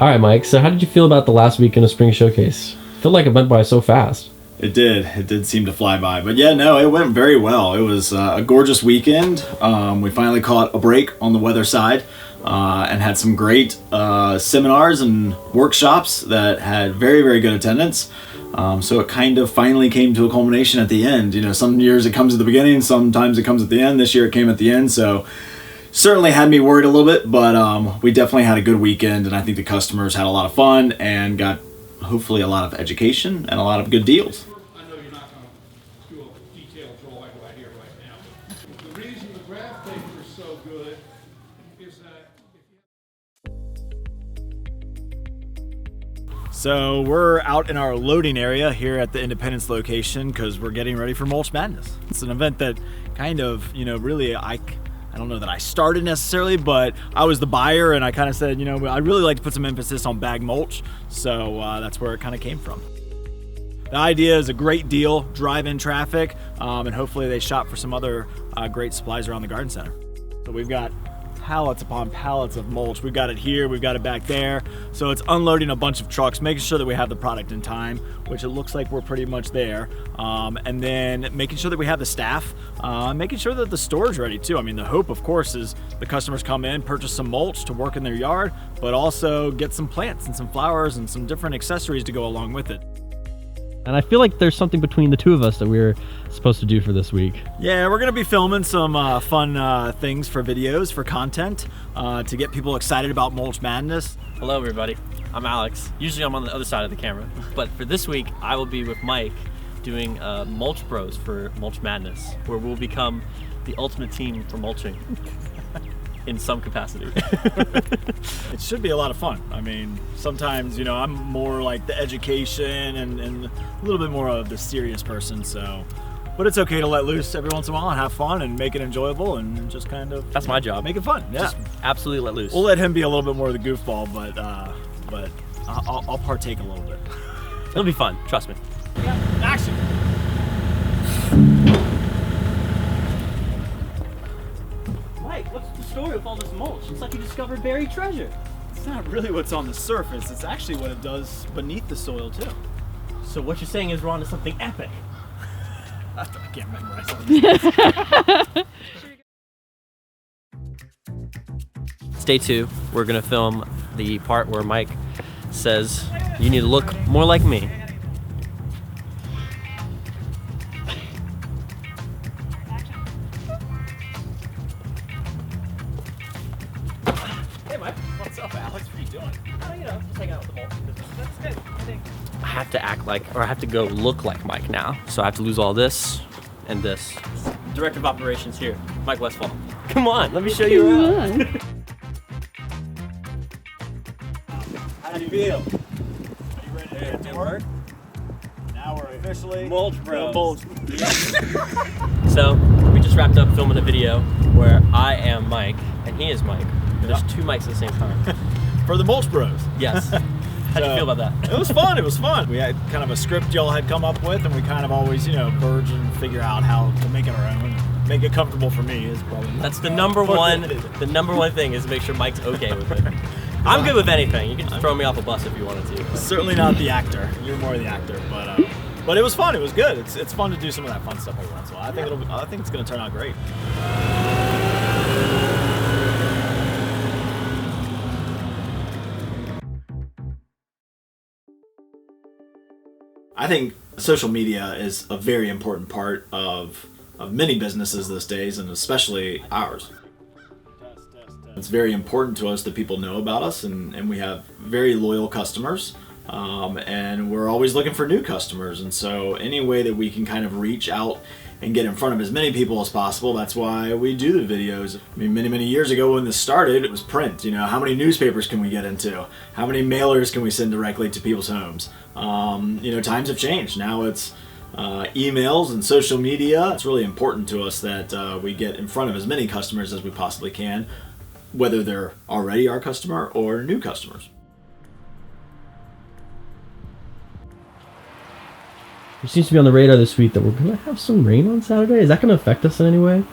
All right, Mike, so how did you feel about the last week in a spring showcase? I feel like it went by so fast. It did seem to fly by, but yeah, no, it went very well. It was a gorgeous weekend. We finally caught a break on the weather side and had some great seminars and workshops that had very, very good attendance. So it kind of finally came to a culmination at the end. You know, some years it comes at the beginning, sometimes it comes at the end. This year it came at the end, so certainly had me worried a little bit, but we definitely had a good weekend, and I think the customers had a lot of fun and got hopefully a lot of education and a lot of good deals. I know you're not going to do a detailed drawing right here, right now. The reason the graph paper is so good is that So we're out in our loading area here at the Independence location because we're getting ready for Mulch Madness. It's an event that kind of, really I don't know that I started necessarily, but I was the buyer and I kind of said, I'd really like to put some emphasis on bag mulch. So that's where it kind of came from. The idea is a great deal, drive-in traffic, and hopefully they shop for some other great supplies around the garden center. So we've got pallets upon pallets of mulch. We've got it here, we've got it back there. So it's unloading a bunch of trucks, making sure that we have the product in time, which it looks like we're pretty much there. And then making sure that we have the staff, making sure that the store's ready too. I mean, the hope, of course, is the customers come in, purchase some mulch to work in their yard, but also get some plants and some flowers and some different accessories to go along with it. And I feel like there's something between the two of us that we're supposed to do for this week. Yeah, we're gonna be filming some fun things for videos, for content, to get people excited about Mulch Madness. Hello everybody, I'm Alex. Usually I'm on the other side of the camera, but for this week I will be with Mike doing Mulch Bros for Mulch Madness, where we'll become the ultimate team for mulching. In some capacity. It should be a lot of fun. I mean, sometimes, I'm more like the education and a little bit more of the serious person, so. But it's okay to let loose every once in a while and have fun and make it enjoyable and just kind of. That's my job. Make it fun, yeah. Just absolutely let loose. We'll let him be a little bit more of the goofball, but I'll partake a little bit. It'll be fun, trust me. Action! Mike, what's the story with all this mulch? It's like you discovered buried treasure. It's not really what's on the surface, it's actually what it does beneath the soil too. So what you're saying is we're on to something epic. I can't memorize all this. Stay tuned. We're gonna film the part where Mike says, you need to look more like me. Hey Mike, what's up Alex? What are you doing? Oh, just hanging out with the mulch. That's good, I think. I have to act like, or I have to go look like Mike now. So I have to lose all this and this. Director of Operations here, Mike Westfall. Come on, let me show you around. How do you feel? Are you ready to get to work? Now we're officially Mulch Bros. Mulch. So we just wrapped up filming a video where I am Mike and he is Mike. There's two mics at the same time. For the Mulch Bros. Yes. How'd you feel about that? It was fun. It was fun. We had kind of a script y'all had come up with, and we kind of always, verge and figure out how to make it our own. Make it comfortable for me is probably. That's the number one. The number one thing is to make sure Mike's okay with it. I'm good with anything. You can just throw me off a bus if you wanted to. Certainly not the actor. You're more the actor, but it was fun. It was good. It's fun to do some of that fun stuff every once in a while. I think it's going to turn out great. I think social media is a very important part of many businesses these days, and especially ours. It's very important to us that people know about us, and we have very loyal customers, and we're always looking for new customers, and so any way that we can kind of reach out and get in front of as many people as possible, that's why we do the videos. I mean, many years ago when this started, it was print. How many newspapers can we get into? How many mailers can we send directly to people's homes? Times have changed. Now it's emails and social media. It's really important to us that we get in front of as many customers as we possibly can, whether they're already our customer or new customers. It seems to be on the radar this week that we're going to have some rain on Saturday. Is that going to affect us in any way?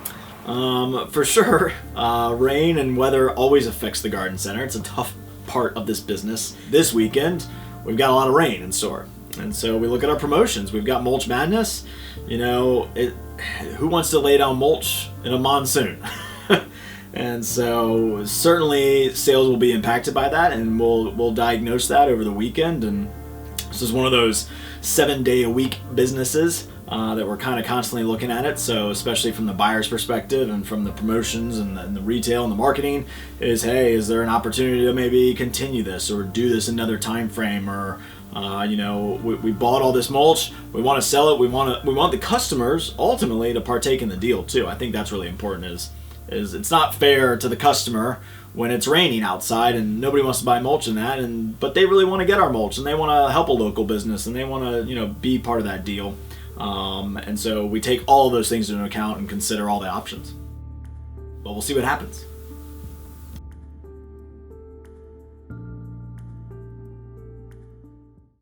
For sure. Rain and weather always affects the garden center. It's a tough part of this business. This weekend, we've got a lot of rain in store. And so we look at our promotions. We've got Mulch Madness. You know, who wants to lay down mulch in a monsoon? And so certainly sales will be impacted by that, and we'll diagnose that over the weekend. And this is one of those 7-day-a-week businesses that we're kind of constantly looking at it. So especially from the buyer's perspective and from the promotions and the retail and the marketing is, hey, is there an opportunity to maybe continue this or do this another time frame? Or you know, we bought all this mulch, we want to sell it, we want the customers ultimately to partake in the deal too. I think that's really important. Is it's not fair to the customer when it's raining outside and nobody wants to buy mulch in that, but they really want to get our mulch and they want to help a local business and they want to, you know, be part of that deal. And so we take all of those things into account and consider all the options. But we'll see what happens.